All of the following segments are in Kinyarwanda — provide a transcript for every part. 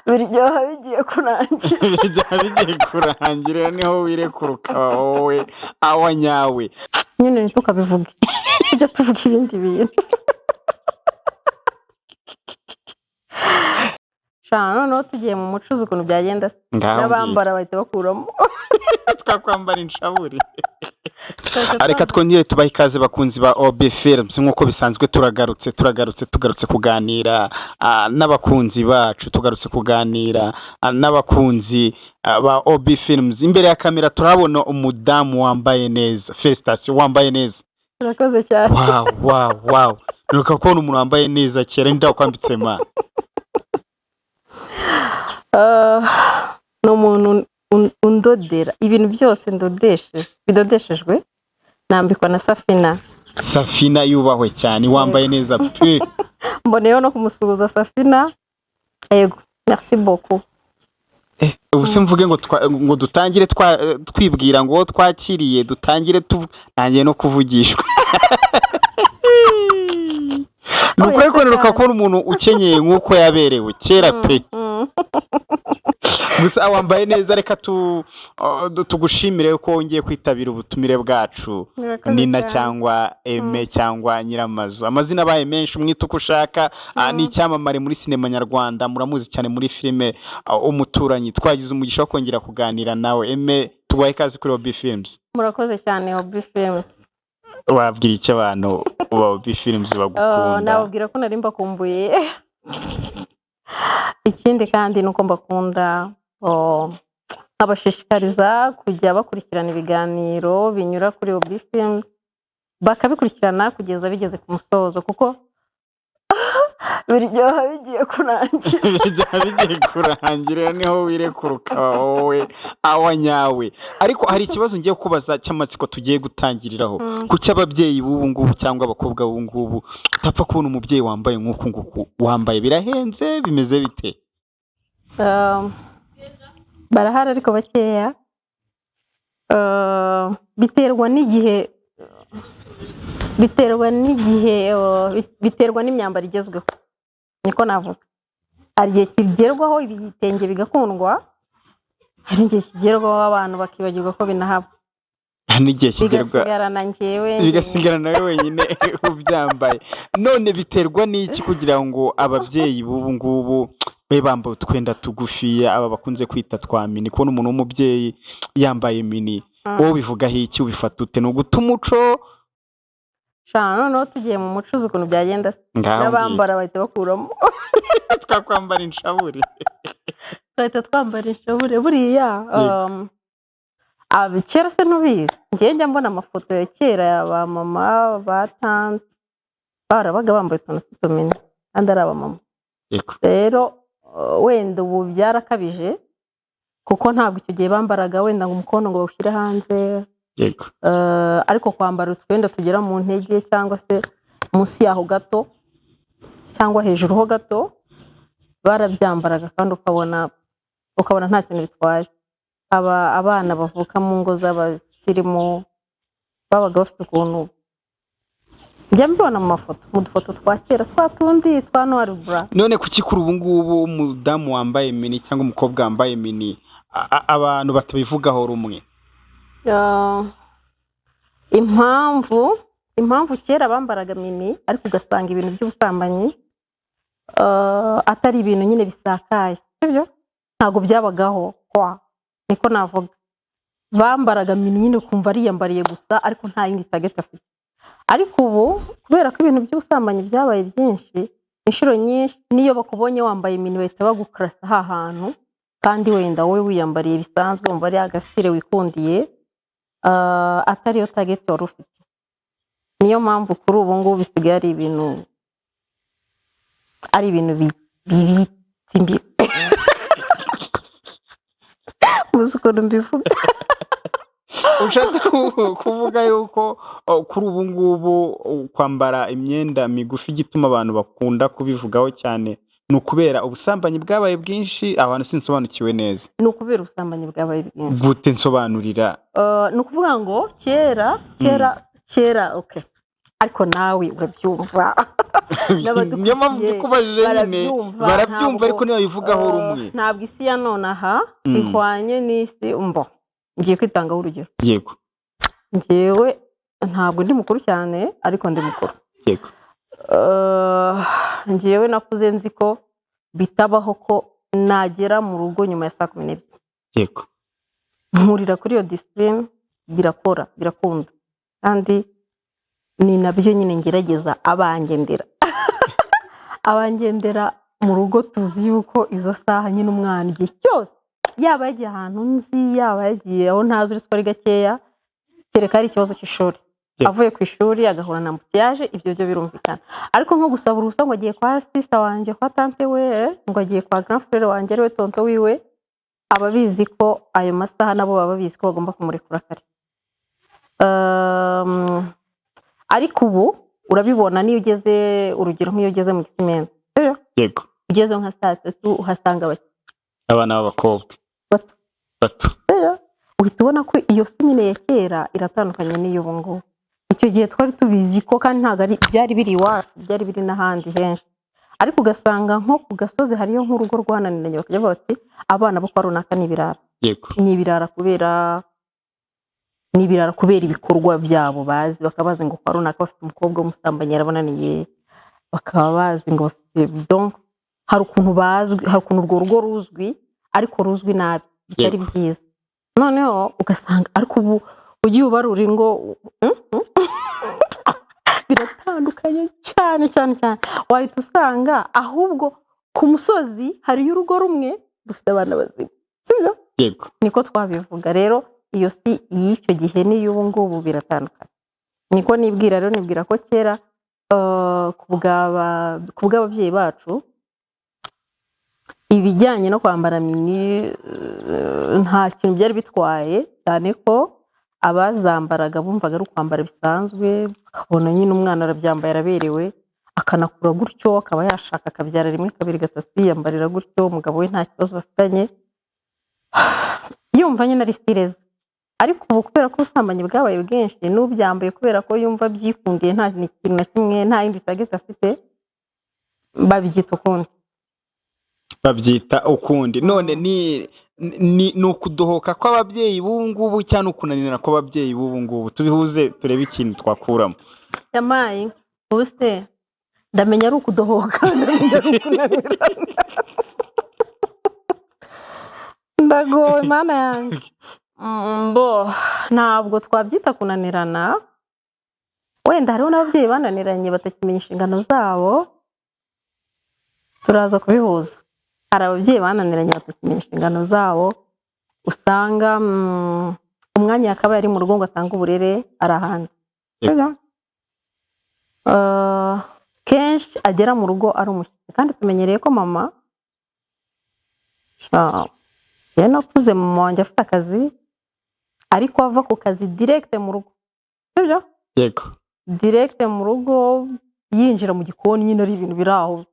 biryoha bigiye kurangira. bijya bigiye kurangira niho wirekuruka wowe awa nyawe. Nyine ntitukabivuge. Tujya tuvuga ibindi bintu. Noneho tugiye mu mucuzi ukuntu byagenda se. Ngaho N'abambara bahita bakuramo. twakwambara inshaburi. Areka twongere tubaha ikaze bakunzi ba OB Films, nk'uko bisanzwe tugarutse kuganira n'abakunzi bacu, tugarutse kuganira n'abakunzi ba OB Films. Imbere ya kamera turabona umudamu wambaye neza, Felicitation wambaye neza. Urakoze cyane. Wow. Nuka kubona umuntu wambaye neza kera ndakwambitse ma. No muntu undodera ibintu byose bidodeshejwe nambikwa na Safina yubahwe cyane, wambaye neza pe. Mboneyeho no kumusuhuza Safina. Yego, merci beaucoup. Ubuse mvuge ngo dutangire twibwira ngo twakiriye, dutangire nangiye no kuvugishwa. Nuko ariko neruka kubona umuntu ukenyeye nk'uko yaberewe kera pe. Gusa wambaye neza, reka tugushimire ko wongeye kwitabira ubutumire bwacu. Nina cyangwa Eme cyangwa Nyiramazu, amazina abaye menshi, umwita uko ushaka. Ni icyamamare muri sinema nyarwanda, muramuzi cyane muri filime Umuturanyi. Twagize umugisha wo kongera kuganira nawe. Eme, tubaye ikaze kuri OB Films. Murakoze cyane OB Films. Wabwira iki abantu ba OB Films bagukunda? Nababwira ko nari mbakumbuye. Ikindi kandi nuko mbakunda, abashishikariza kujya bakurikirana ibiganiro binyura kuri OB Films, bakabikurikirana kugeza bigeze ku musozo, kuko biryoha bigiye kurangira niho wirekuruka wowe awa nyawe. Ariko hari ikibazo ngiye kubaza cy'amatsiko tugiye gutangiriraho. Kuki ababyeyi b'ubu ngubu cyangwa abakobwa b'ubu ngubu utapfa kubona umubyeyi wambaye nk'uku nguku? Wambaye birahenze, bimeze bite? Barahari ariko bakeya. Biterwa n'imyambaro igezweho, niko navuga. Hari igihe kigerwaho ibitenge bigakundwa, hari igihe kigerwaho abantu bakibagirwa ko binahaba. N'igihe kigerwa bigasigarana nawe wenyine ubyambaye. None biterwa n'iki kugira ngo ababyeyi b'ubu ngubu bambaye utwenda tugufiya, aba bakunze kwita twa mini? Kubona umuntu w'umubyeyi yambaye mini, wowe bivugaho iki? Ubifata ute? Ni uguta umuco? Noneho tugiye mu mucuzi ukuntu byagenda se. N'abambara bahita bakuramo. Twakwambara inshaburi. Bahita twambara inshaburi. Buriya kera se ntubizi, njya mbona amafoto ya kera ya ba mama, ba tante, barabaga bambaye utuntu tw'utumini kandi ari abamama. Rero wenda ubu byarakabije, kuko ntabwo icyo gihe bambaraga wenda ngo umukono ngo bawushyire hanze. Yego. Ariko kwambara utwenda tugera mu ntege cyangwa se munsi yaho gato cyangwa hejuru ho gato, barabyambaraga kandi ukabona nta kintu bitwaye. Abana bavuka mu ngo z'abasirimu babaga bafite ukuntu njya mbibona mu dufoto twa kera, twa tundi twa noir blanc. None kuki kuri ubu ngubu umudamu wambaye mini cyangwa umukobwa wambaye mini abantu batabivugaho rumwe? Impamvu kera bambaraga mini ariko ugasanga ibintu by'ubusambanyi atari ibintu nyine bisakaye, sibyo? Ntabwo byabagaho niko navuga. Bambaraga mini nyine ukumva ariyambariye gusa ariko nta yindi target afite. Ariko ubu kubera ko ibintu by'ubusambanyi byabaye byinshi, inshuro nyinshi niyo bakubonye wambaye mini bahita bagukrasa hantu, kandi wenda wowe wiyambariye bisanzwe umva ari agasitire wikundiye, atari yo target wari ufite. Niyo mpamvu kuri ubu ngubu bisigaye ari ibintu bibitsimbi. Muzi ukuntu mbivuga. Ushatse kuvuga yuko kuri ubu ngubu kwambara imyenda migufi igituma abantu bakunda kubivugaho cyane ni ukubera ubusambanyi bwabaye bwinshi? Abantu sinsobanukiwe neza. Ni ukubera ubusambanyi bwabaye bwinshi. Gute? Nsobanurira. Ni ukuvuga ngo kera okay, ariko nawe urabyumva niyo mpamvu ndikubajije nyine barabyumva ariko niyo bivugaho rumwe. Ntabwo isi ya none aha ihwanye n'isi ngiye kwitangaho urugero. Yego. Njyewe ntabwo ndi mukuru cyane ariko ndi mukuru. Yego. Njyewe nakuze nzi ko bitabaho ko nagera mu rugo nyuma ya 12:00. Yego. Nkurira kuri iyo discipline, birakunda kandi ni nabyo nyine ngerageza abangendera mu rugo. Tuzi yuko izo saha nyine umwana igihe cyose yaba yagiye ahantu nzi, yaba yagiye aho ntazi uretse ko ari gakeya, kereka ari ikibazo cy'ishuri, avuye ku ishuri agahura na ambutiyaje, ibyo byo birumvikana. Ariko nko gusaba uruhusa ngo agiye kwa sister wanjye, kwa tante we, ngo agiye kwa grand frère wanjye ariwe tonto wiwe, ababizi ko ayo masaha nabo baba babizi ko bagomba kumurekura kare. Ariko ubu urabibona niyo ugeze urugero nk'iyo ugeze mu Gisimenti. Yego. Ugeze nka 3:00 uhasanga abana b'abakobwa bato. Uhita ubona ko iyo si nyine ya kera iratandukanye n'iyo ubu ngubu. Icyo gihe twari tubizi ko kandi ntabwo ari byari biri iwacu, byari biri n'ahandi henshi. Ariko ugasanga nko ku gasozi hariyo nk'urugo rwananiranye bakajya bati abana bo kwa runaka ni ibirara. Yego. Ni ibirara kubera ibikorwa byabo bazi, bakabazi ngo kwa runaka bafite umukobwa w'umusambanyi yarabonaniye, bakaba bazi ngo bafite donc hari ukuntu bazwi, hari ukuntu urwo rugo ruzwi ariko ruzwi nabi, bitari byiza. Noneho ugasanga ariko ubu ugiye ubarura ingo biratandukanye cyane. Wahita usanga ahubwo ku musozi hariyo urugo rumwe rufite abana bazima, sibyo? Yego. Niko twabivuga. Rero iyo si y'icyo gihe n'iy'ubu ngubu biratandukanye. Niko nibwira rero, nibwira ko kera ku bw'ababyeyi bacu ibijyanye no kwambara mini nta kintu byari bitwaye, cyane ko abazambaraga bumvaga ari ukwambara bisanzwe, bakabona nyine umwana arabyambaye araberewe, akanakura gutyo, akaba yashaka akabyara 1, 2, 3 yiyambarira gutyo, umugabo we nta kibazo bafitanye, yumva nyine ari stireze. Ariko ubu kubera ko ubusambanyi bwabaye bwinshi, n'ubyambaye kubera ko yumva byikundiye nta kintu na kimwe, nta yindi target afite, babyita ukundi. None ni ukudohoka kw'ababyeyi b'ubu ngubu cyangwa ukunanira kw'ababyeyi b'ubu ngubu? Tubihuze turebe ikintu twakuramo. Yamaye ubu se ndamenya ari ukudohoka, ndamenya ari ukunanira. Ndagowe mana yanjye. Ntabwo twabyita kunanirana, wenda hariho n'ababyeyi bananiranye batakimenya inshingano zabo, turaza kubihuza. Hari ababyeyi bananiranye batakimenya inshingano zabo, usanga umwanya yakaba yari mu rugo ngo atange uburere ari ahandi. Kenshi agera mu rugo ari umushyitsi, kandi tumenyereye ko mama yari nakuze mama wanjye afite akazi, ariko ava ku kazi direct mu rugo, sibyo? Yego. Direct mu rugo yinjira mu gikoni, nyine ari ibintu biri aho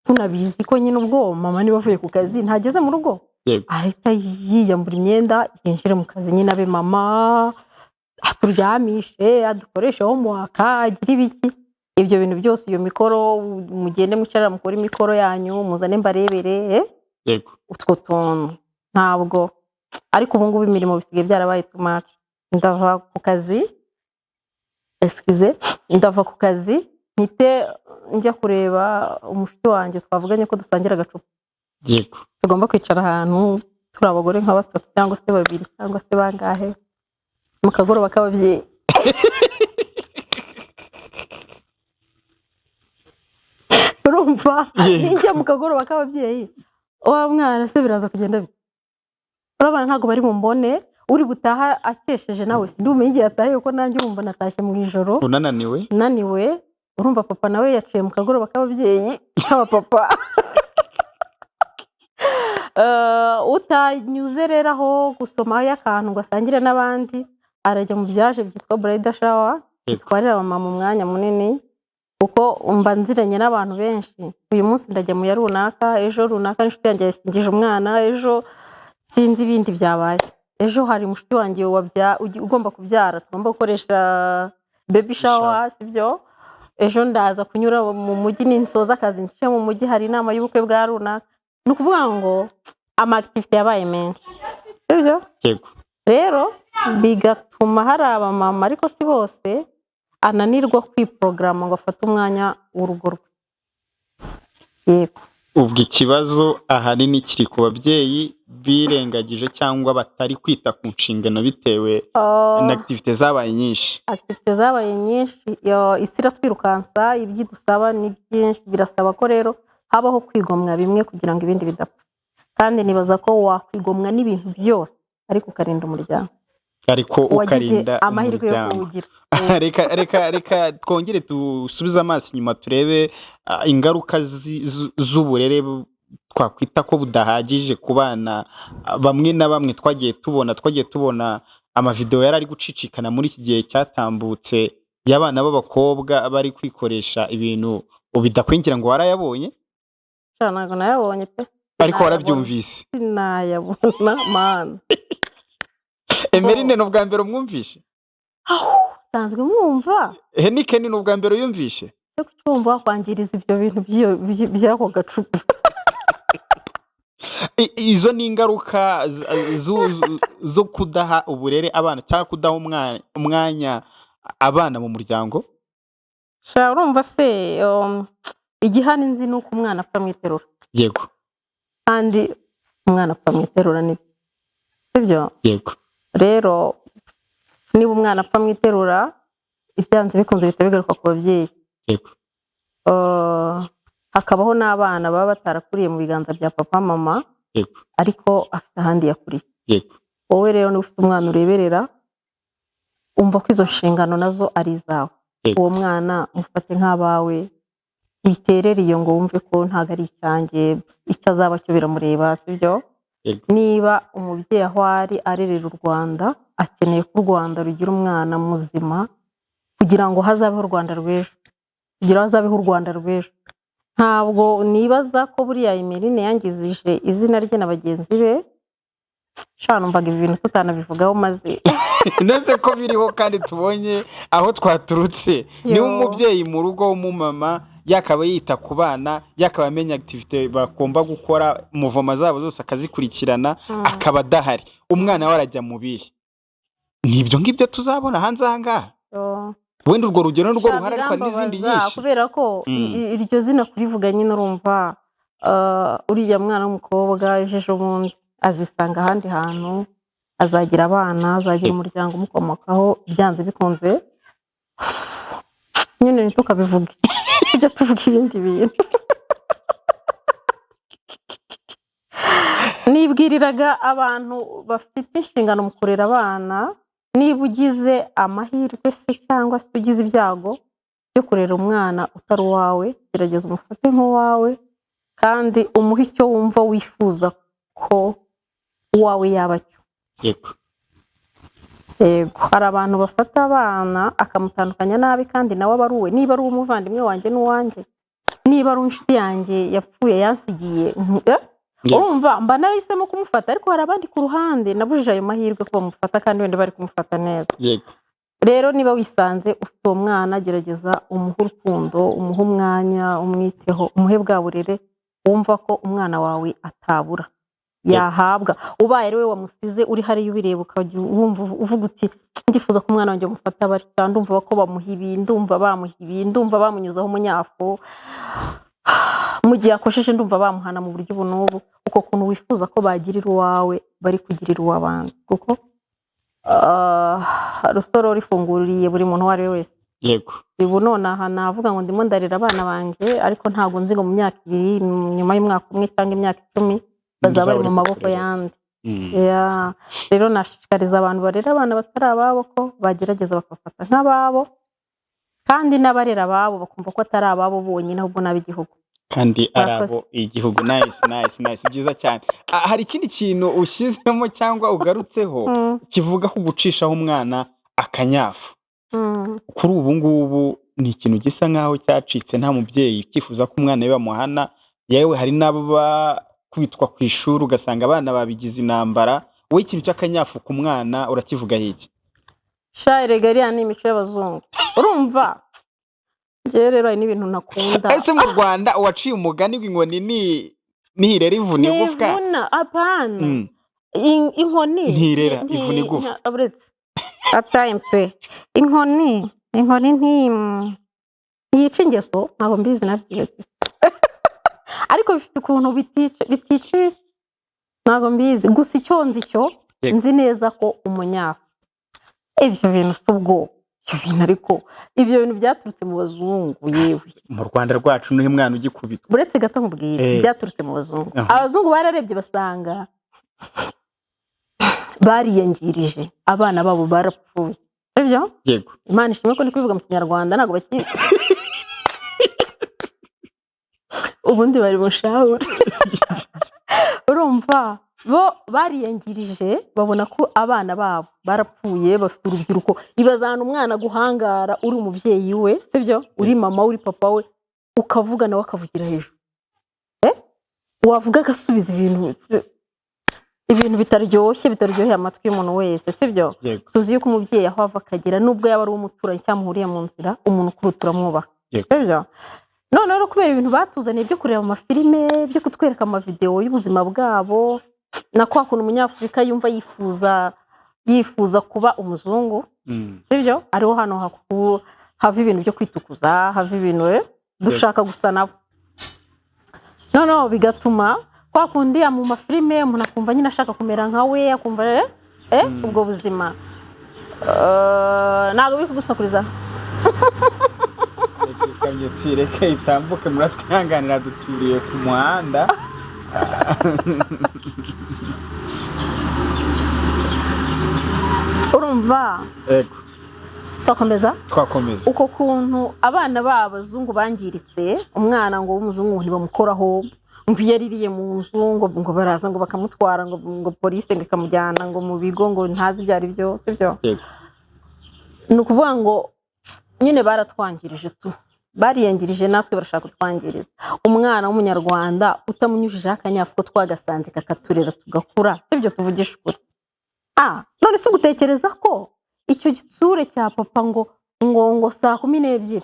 tunabizi ko nyine ubwo mama niba avuye ku kazi ntageze mu rugo, ahita yiyambura imyenda yinjira mu kazi, nyine abe mama aturyamishe, adukoreshe homework, agira ibiki, ibyo bintu byose, iyo mikoro mugende mwicarira mukora imikoro yanyu, muzane mbarebere. Yego. Utwo tuntu ntabwo. Ariko ubu ngubu imirimo bisigaye byarabaye too much. Ndava ku kazi mpite njya kureba umushuti wanjye twavuganye ko dusangira agacupa. Yego. Tugomba kwicara ahantu turi abagore nka 3 cyangwa se 2 cyangwa se bangahe mu kagoroba k'ababyeyi. Urumva ninjya mu kagoroba k'ababyeyi, wa mwana se biraza kugenda bite? Abana ntago bari bumbone, uri gutaha akesheje nawe sindumenye igihe atahe, uko nanjye urumva natashye mu ijoro unaniwe. Urumva papa nawe yaciye mu kagoroba k'ababyeyi papa. Utanyuze rero aho gusoma y'akantu ngo asangire n'abandi, arajya mu byaje byitwa bridal shower, bitwarira mama mu mwanya munini, kuko mba nziranye n'abantu benshi. Uyu munsi ndajya mu ya runaka, ejo runaka inshuti yanjye yasingije umwana, ejo sinzi ibindi byabaye. Ejo hari umushuti wanjye ugomba kubyara, tugomba gukoresha baby shower, sibyo? ejo ndaza kunyura mu mujyi ninsoza akazi nce mu mujyi hari inama y'ubukwe bwa runaka. Ni ukuvuga ngo amakitivite yabaye menshi, sibyo? yego Rero bigatuma hari abamama ariko si bose ananirwa kwiporogaramu ngo afate umwanya w'urugo rwe. Yego. ubwo ikibazo ahanini kiri ku babyeyi birengagije cyangwa batari kwita ku nshingano bitewe na activite zabaye nyinshi. Activite zabaye nyinshi, isi iratwirukansa, ibyo dusaba ni byinshi, birasaba ko rero habaho kwigomwa bimwe kugira ngo ibindi bidapfa. Kandi nibaza ko wakwigomwa n'ibintu byose ariko ukarinda umuryango, ariko ukarinda wagize amahirwe yo umuryango. kuwugira. reka twongere dusubize amaso inyuma turebe ingaruka z'uburere twakwita ko budahagije ku bana. Bamwe na bamwe twagiye tubona amavideo yari ari gucicikana muri iki gihe cyatambutse y'abana b'abakobwa bari kwikoresha ibintu bidakwingira ngo warayabonye. Ntabwo nayabonye pe, ariko warabyumvise. sinayabona mana. Emerine ni ubwa mbere umwumvishe? Sanzwe mwumva. Henike ni ubwa mbere uyumvishe? Cyo kucyumva wakwangiriza ibyo bintu by'ako gacupa. Izo ni ingaruka zo kudaha uburere abana cyangwa kudaha umwanya abana mu muryango. Sha urumva se igihani nzi nuko umwana apfa mwiterura. Yego. Kandi umwana apfa mwiterura ni sibyo? Yego. Rero niba umwana apfa mwiterura ibyanze bikunze bihita bigaruka ku babyeyi. Yego. Hakabaho n'abana baba batarakuriye mu biganza bya papa mama. Yego. Ariko afite ahandi yakuriye. Yego. Wowe rero niba ufite umwana ureberera, umva ko izo nshingano nazo ari izawe. Uwo mwana mufate nk'abawe, witerere iyo ngo wumve ko ntago ari icyanjye, icyo azaba cyo biramureba, sibyo? Niba umubyeyi aho ari arerera u Rwanda, akeneye ko u Rwanda rugira umwana muzima kugira ngo hazabeho u Rwanda rw'ejo, kugira hazabeho u Rwanda rw'ejo. Ntabwo nibaza ko buriya Emeline yangizije izina rye na bagenzi be. Shana numvaga ibi bintu tutanabivugaho maze nese ko biriho kandi tubonye aho twaturutse. Ni umubyeyi mu rugo w'umumama yakaba yita ku bana, yakaba amenya activite bagomba gukora, muvoma zabo zose akazikurikirana, akaba adahari. Umwana we arajya mu bihe. Nibyo ngibyo tuzabona hanze aha ngaha. Wenda urwo rugero n'urwo ruhara ariko hari n'izindi nyinshi. Kubera ko iryo zina kurivuga nyine urumva uriya mwana w'umukobwa ejo bundi azisanga ahandi hantu, azagira abana, azagira umuryango umukomokaho, byanze bikunze nyine ntitukabivuge, tujya tuvuga ibindi bintu. Nibwiriraga abantu bafite inshingano mu kurera abana, niba ugize amahirwe se cyangwa se ugize ibyago byo kurera umwana utari uwawe, gerageza umufate nk'uwawe kandi umuhe icyo wumva wifuza ko uwawe yaba cyo. Yego. Yego. Hari abantu bafata abana akamutandukanya nabi kandi nawe aba ari uwe. Niba ari umuvandimwe wanjye n'uwanjye, niba ari inshuti yanjye yapfuye yansigiye, urumva mba narahisemo kumufata, ariko hari abandi ku ruhande nabujije ayo mahirwe ko bamufata kandi wenda bari kumufata neza. Yego. Rero niba wisanze ufite uwo mwana, gerageza umuhe urukundo, umuhe umwanya, umwiteho, umuhe bwa burere wumva ko umwana wawe atabura yahabwa. Ubaye ari we wamusize uri hariya ubireba ukajya wumva uvuga uti ndifuza ko umwana wanjye amufata batya, ndumva ko bamuhibiye, ndumva bamuhibiye, ndumva bamunyuzaho umunyafu, mu gihe akosheje ndumva bamuhana mu buryo bunubu. Uko kuntu wifuza ko bagirira uwawe bari kugirira uw'abandi, kuko rusoro rifunguriye buri muntu uwo ari we wese. Yego. Ubu nonaha navuga ngo ndimo ndarera abana banjye, ariko ntabwo nzi ngo mu myaka 2 nyuma y'umwaka umwe cyangwa imyaka 10 bazaba bari mu maboko yandi. Rero nashishikariza abantu barera abana batari ababo ko bagerageza bakafata nk'ababo, kandi n'abarera ababo bakumva ko atari ababo bonyine ahubwo n'ab'igihugu. Kandi arabo igihugu. Nice byiza cyane. Hari ikindi kintu ushyizemo cyangwa ugarutseho kivuga ko gucishaho umwana akanyafu. Kuri ubu ngubu ni ikintu gisa nkaho cyacitse, nta mubyeyi ukifuza ko umwana we bamuhana. Yewe hari n'aba kwitwa ku ishuri ugasanga abana babigize intambara. Wowe ikintu cy'akanyafu ku mwana urakivuga iki? Sha erega iriya ni imico y'abazungu. Urumva njye rero hari n'ibintu nakunda ese mu Rwanda uwaciye umugani w'inkoni ntirera ivuna igufwa ivuna apana inkoni ntirera ivuna igufwa uretse atayimpe inkoni ntiyica ingeso ntabwo mbizi nabyo ariko bifite ukuntu bitica ntabwo mbizi gusa icyo nzi cyo nzi neza ko umunyafu ibyo bintu si ubwo ibyo bintu ariko ibyo bintu byaturutse mu bazungu yewe mu Rwanda rwacu niho mwana ugikubita buretse gato nkubwire byaturutse mu bazungu abazungu bararebye basanga bariyangirije abana babo barapfuye sibyo yego Imana ishimwe ko ndi kubivuga mu kinyarwanda ntabwo bakizi ubundi bari bushahure urumva bo bariyangirije babona ko abana babo barapfuye bafite urubyiruko ibazana umwana guhangara uri umubyeyi we sibyo uri mama uri papa we ukavuga nawe akavugira hejuru wavuga agasubiza ibintu bitaryoheye amatwi y'umuntu wese sibyo tuzi yuko umubyeyi aho ava akagera nubwo yaba ari umuturanyi cyangwa muhuriye mu nzira umuntu ukuruta uramwubaha sibyo noneho kubera ibintu batuzaniye byo kureba amafilime byo kutwereka amavidewo y'ubuzima bwabo na kwa kuntu umunyafurika yumva yifuza kuba umuzungu sibyo ariho hano hava ibintu byo kwitukuza hava ibintu dushaka gusa nabo noneho bigatuma kwa kundi mu mafilime umuntu akumva nyine ashaka kumera nka we akumva ubwo buzima ntabwo biri kugusakuriza reka itambuke muratwihanganira duturiye ku muhanda urumva twakomeza uko kuntu abana b'abazungu bangiritse umwana ngo w'umuzungu ntibamukoraho ngo iyo aririye mu nzu ngo baraza ngo bakamutwara ngo polisi ngo ikamujyana ngo mu bigo ngo ntazi ibyo ari byo sibyo ni ukuvuga ngo nyine baratwangirije bariyangirije natwe barashaka kutwangiriza umwana w'umunyarwanda utamunyujijeho akanyafu ko twagasanze kakaturera tugakura sibyo tuvugisha ukuri none se ugutekereza ko icyo gitsure cya papa ngo saa 12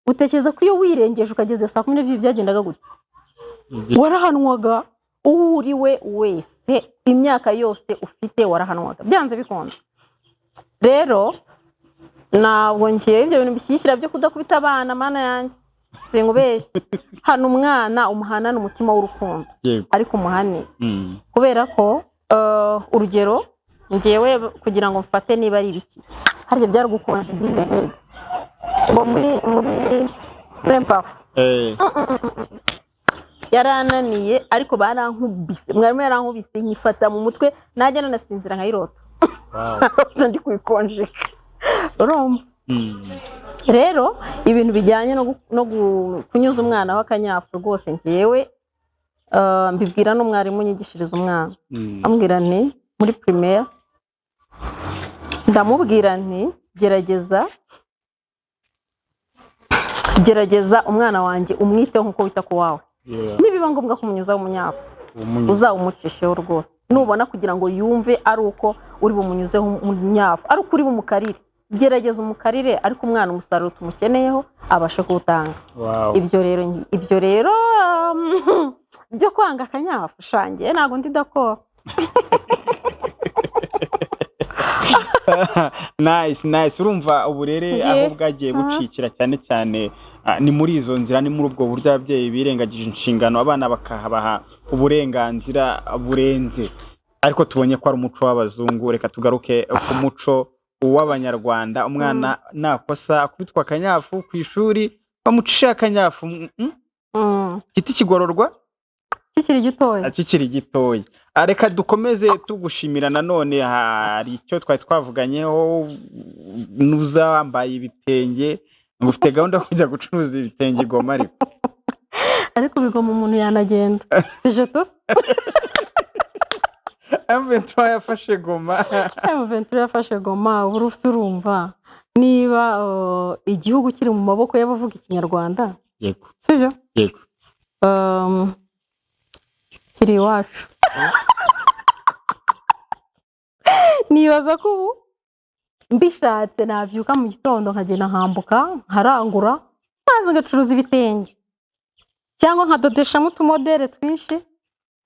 utekereza ko iyo wirengeje ukageze saa 12 byagendaga gute warahanwaga uwo uriwe wese imyaka yose ufite warahanwaga byanze bikonje rero ntabwo ngiye ibyo bintu bishyishyira byo kudakubita abana mana yanjye singubeshye hano umwana umuhana n'umutima w'urukundo ariko umuhane kubera ko urugero ngewe kugira ngo mfate niba ari ibiki harya byaragukonje ngo muri rempafu yarananiye ariko barankubise mwarimu yarankubise nyifata mu mutwe najya nanasinzira nkayirota ndi kuyikonjeka urumva rero ibintu bijyanye no kunyuza umwana w'akanyafu rwose ngewe mbibwira n'umwarimu unyigishiriza umwana ambwira nti muri primaire ndamubwira nti gerageza umwana wanjye umwiteho nk'uko wita ku wawe nibiba ngombwa kumunyuza umunyafu uzawumucisheho rwose nubona kugira ngo yumve ari uko uri bumunyuzeho umunyafu ari uko uri bumukarire gerageza umukarire ariko umwana umusaruro tumukeneyeho abashe kuwutanga ibyo rero byo kwanga akanyafu shangiye ntabwo ndi d'accord nice urumva uburere aho bwagiye bucikira cyane cyane ni muri izo nzira ni muri ubwo buryo ababyeyi birengagije inshingano abana bakahabaha uburenganzira burenze ariko tubonye ko ari umuco w'abazungu reka tugaruke ku muco w'abanyarwanda umwana nakosa akubitwa akanyafu ku ishuri bamucisha akanyafu giti kigororwa kikiri gitoya reka dukomeze tugushimira nanone hari icyo twari twavuganyeho nuza wambaye ibitenge ngo ufite gahunda yo kujya gucuruza ibitenge igoma ariko bigoma umuntu yanagenda sije tusi M23 yafashe goma urumva niba igihugu kiri mu maboko y'abavuga ikinyarwanda yego sibyo yego kiri iwacu nibaza ko ubu mbishatse nabyuka mu gitondo nkagenda nkambuka nkarangura maze ngacuruza ibitenge cyangwa nkadodeshamo utumodere twinshi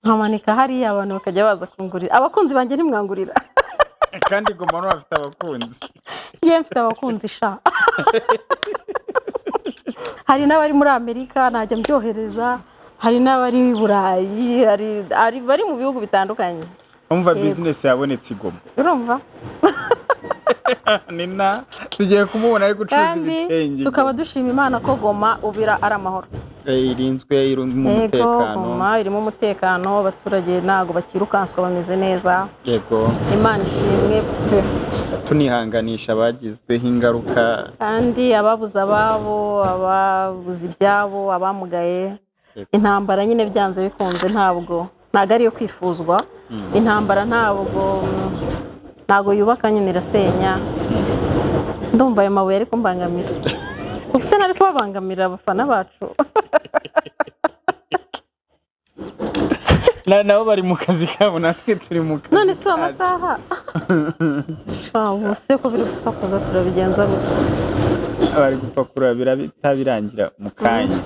nkamanika hariya abantu bakajya baza kungurira. Abakunzi banjye ntimwangurira kandi Goma no bafite abakunzi. Njye mfite abakunzi sha. Hari n'abari muri Amerika najya mbyohereza, hari n'abari i Burayi, hari bari mu bihugu bitandukanye. Umva business yabonetse Goma. Urumva? Nina tugiye kumubona ari gucuruza ibitenge. Kandi tukaba dushima Imana ko Goma ubira ari amahoro. Irinzwe irimo umutekano. Goma irimo umutekano, abaturage ntago bakirukanswa bameze neza. Yego. Imana ishimwe pe. Tunihanganisha abagizweho ingaruka. Kandi ababuze ababo, ababuze ibyabo, abamugaye. Intambara nyine byanze bikunze ntabwo ariyo kwifuzwa. Intambara ntabwo yubaka nyine irasenya. Ndumva ayo mabuye ari kumbangamira. Ubuse nari kubabangamira abafana bacu. Nabo bari mu kazi kabo natwe turi mu kazi. None si amasaha. Ubuse ko biri gusakuza turabigenza gute? Bari gupakura bitabirangira mu kanya.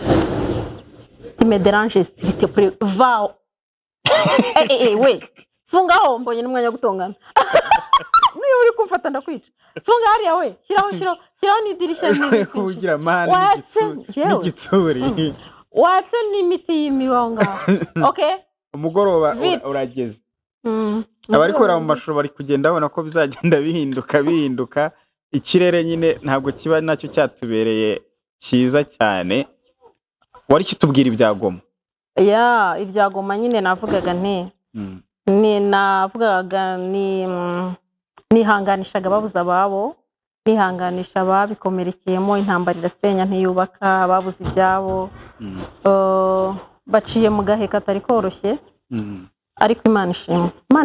Me dérange s'il te plaît. Va. We. Fungaho mbonye n'umwanya gutongana. Niyo uri kumfata ndakwica. Funga hariya we. Shiraho n'idirishya nini. Kugira mani n'igitsuri. Watse n'imiti y'imibonga. Okay? Umugoroba urageze. Abari kora mu mashuro bari kugenda babona ko bizagenda bihinduka. Ikirere nyine ntabwo kiba nacyo cyatubereye cyiza cyane. Wari kitubwira ibya Goma? Ibya Goma nyine navugaga navugaga nihanganishaga babuze ababo, nihanganisha ababikomerekeyemo, intambara irasenya ntiyubaka, ababuze ibyabo. Baciye mu gahe katari koroshye. Ariko Imana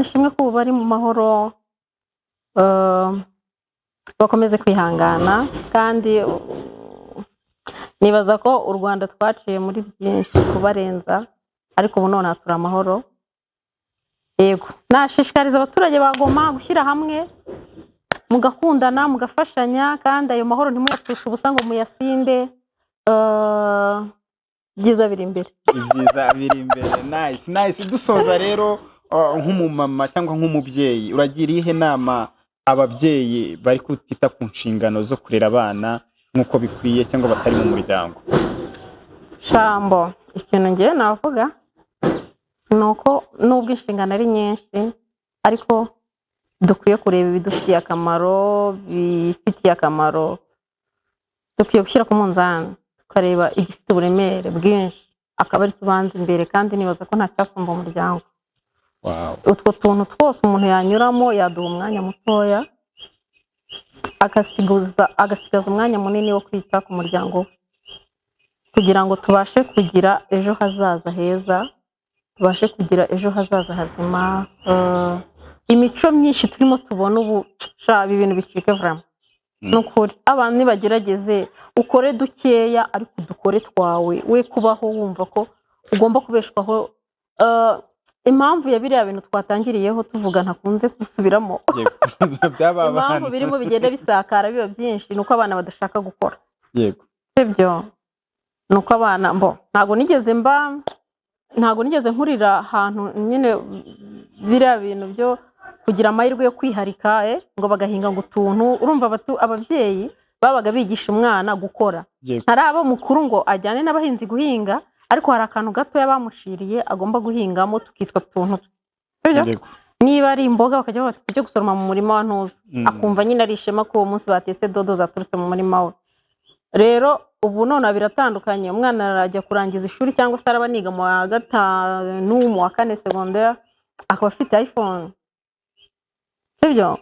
ishimwe ko bari mu mahoro, bakomeze kwihangana. Kandi nibaza ko u Rwanda twaciye muri byinshi kubarenza, ariko ubu none hatura amahoro. Yego, nashishikariza abaturage ba Goma gushyira hamwe, mugakundana, mugafashanya, kandi ayo mahoro ntimuyapfushe ubusa ngo muyasinde. Byiza biri imbere. Ibyiza biri imbere. Nice. Dusoza rero nk'umumama cyangwa nk'umubyeyi, uragira ihe nama ababyeyi bari kutita ku nshingano zo kurera abana nk'uko bikwiye cyangwa batari mu muryango? Shambo, ikintu ngiye navuga nuko nubwo inshingano ari nyinshi, ariko dukwiye kureba ibidufitiye akamaro, bifitiye akamaro. Dukwiye gushyira ku munzani tukareba igifite uburemere bwinshi, akaba ari tubanza imbere. Kandi nibaza ko nta cyasumba umuryango. Utwo tuntu twose umuntu yanyuramo yaduha umwanya mutoya, agasigaza umwanya munini wo kwita ku muryango, kugira ngo tubashe kugira ejo hazaza heza, tubashe kugira ejo hazaza hazima. Imico myinshi turimo tubona ubu ibintu bicike vraiment. Nukuri abantu nibagerageze ukore dukeya, ariko dukore twawe, we kubaho wumva ko ugomba kubeshwaho. Impamvu ya biriya bintu twatangiriyeho tuvuga ntakunze gusubiramo, impamvu birimo bigenda bisakara biba byinshi, nuko abana badashaka gukora. Yego, sibyo? Nuko abana ntago nigeze nkurira ahantu nyine biriya bintu byo kugira amahirwe yo kwiharika ngo bagahinga ngo utuntu. Urumva ababyeyi babaga bigisha umwana gukora. Hari abo mukuru ngo ajyane n'abahinzi guhinga, ariko hari akantu gato yabamushiriye agomba guhingamo tukitwa tuntu. Niba ari imboga bakajya bati tujye gusoroma mu murima wa ntuza, akumva nyine ari ishema ko uwo munsi batetse dodo zaturutse mu murima we. Rero ubu none biratandukanye. Umwana arajya kurangiza ishuri cyangwa se araba niga mu wa gatanu, mu wa kane secondaire, akaba afite iPhone. Sibyo?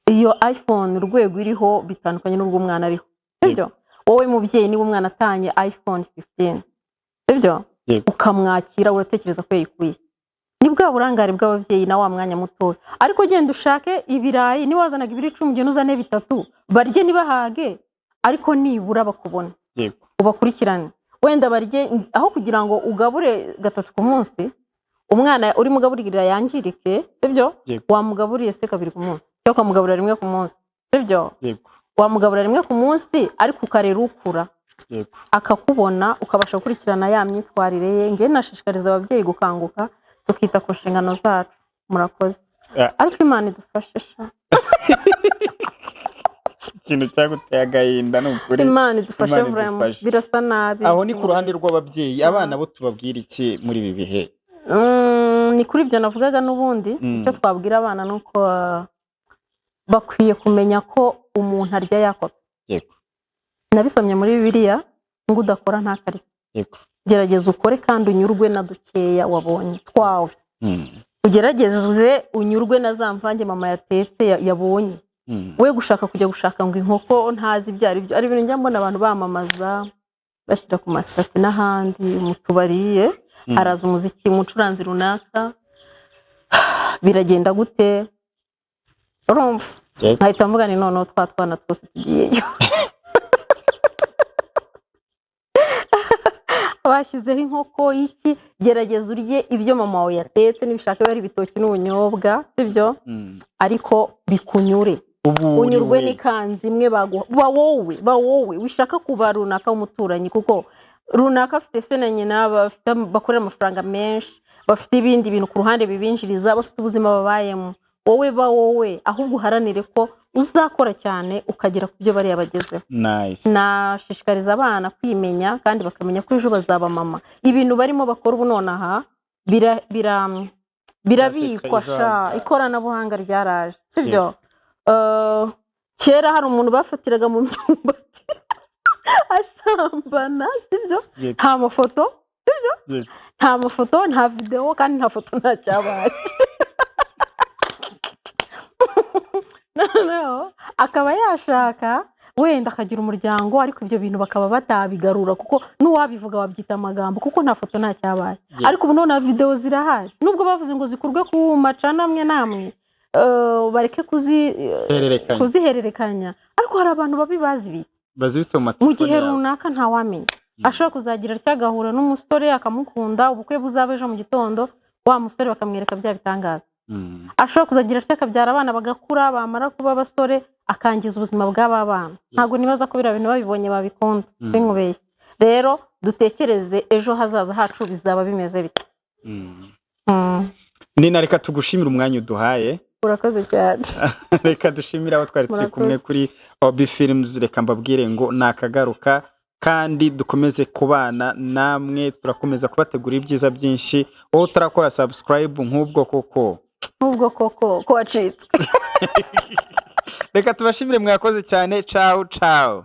Iyo iPhone urwego iriho bitandukanye n'ubwo umwana ariho. Sibyo? Wowe mubyeyi niba umwana atanye iPhone 15, sibyo? Ukamwakira uratekereza ko yayikuye. Ni bwa burangare bw'ababyeyi na wa mwanya muto. Ariko genda ushake ibirayi, niba wazanaga ibiri 10 ugenda uzane bitatu, barye nibahage, ariko nibura bakubona. Ubakurikirane. Wenda barye aho kugira ngo ugabure 3 ku munsi, umwana uri mugaburira yangirike, sibyo? Wamugaburiye se 2 ku munsi, cyo kwamugaburira 1 ku munsi, sibyo? Wamugaburira 1 ku munsi, ariko ukarera ukura. Yego. akakubona ukabasha gukurikirana ya myitwarire ye. Njye nashishikariza ababyeyi gukanguka tukita ku nshingano zacu. Murakoze. Ariko Imana idufashe sha. Ikintu cyaguteye agahinda ni ukuri. Imana idufashe vraiment birasa nabi. Aho ni ku ruhande rw'ababyeyi, abana bo tubabwira iki muri ibi bihe? Ni kuri ibyo navugaga n'ubundi. Icyo twabwira abana nuko bakwiye kumenya ko umuntu arya yakoze. Yego. Nabisomye muri Bibiliya ngo udakora ntakarika. Yego. Gerageza ukore kandi unyurwe na dukeya wabonye twawe. Ugerageze unyurwe na za mvange mama yatetse yabonye. We gushaka kujya gushaka ngo inkoko ntazi ibyo ari byo. Ari ibintu njya mbona abantu bamamaza bashyira ku masitati n'ahandi mu tubariye. Haraza umuziki umucuranzi runaka biragenda gute urumva nkahita mvuga ni noneho twana twose tugiyeyo. Bashyizeho inkoko iki gerageza urye ibyo mama wawe yatetse n'ibishaka bari ibitoki n'ubunyobwa sibyo ariko bikunyure unyurwe n'ikanzi imwe ba wowe wishaka kuba runaka w'umuturanyi kuko runaka afite se na nyina bakorera amafaranga menshi bafite ibindi bintu ku ruhande bibinjiriza bafite ubuzima babayemo. Wowe ahubwo uharanire ko uzakora cyane ukagera ku byo bari bagezeho. Nice. Nashishikariza abana kwimenya kandi bakamenya ko ejo bazaba mama. Ibintu barimo bakora ubu nonaha birabikwa sha ikoranabuhanga ryaraje sibyo. Kera hari umuntu bafatiraga mu myumbati asambana sibyo nta mafoto sibyo nta mafoto nta video kandi nta foto nta cyabaye. No, akaba yashaka wenda akagira umuryango ariko ibyo bintu bakaba batabigarura kuko n'uwabivuga wabyita amagambo kuko nta foto nta cyabaye. Ariko ubu none video zirahari nubwo bavuze ngo zikurwe ku macana amwe namwe bareke kuzihererekanya ariko hari abantu bazibitse mu gihe runaka ntawamenya. Ashobora kuzagira cyagahura n'umusore akamukunda ubukwe buzaba ejo mu gitondo wa musore bakamwereka bya bitangaza. Ashobora kuzagira akabyara abana bagakura bamara kuba abasore akangiza ubuzima bw'aba bana. Ntago nibaza ko bira bintu babibonye babikunda sinkubeshye. Rero dutekereze ejo hazaza hacu bizaba bimeze bite. Nina reka tugushimira umwanya uduhaye. Urakoze cyane. Reka dushimira abo twari turi kumwe kuri OB Films. Reka mbabwire ngo nakagaruka kandi dukomeze kubana namwe turakomeza kubategura ibyiza byinshi. Wowe utarakora subscribe nk'ubwo koko ko wacitswe. Reka tubashimire mwakoze cyane. Ciao ciao.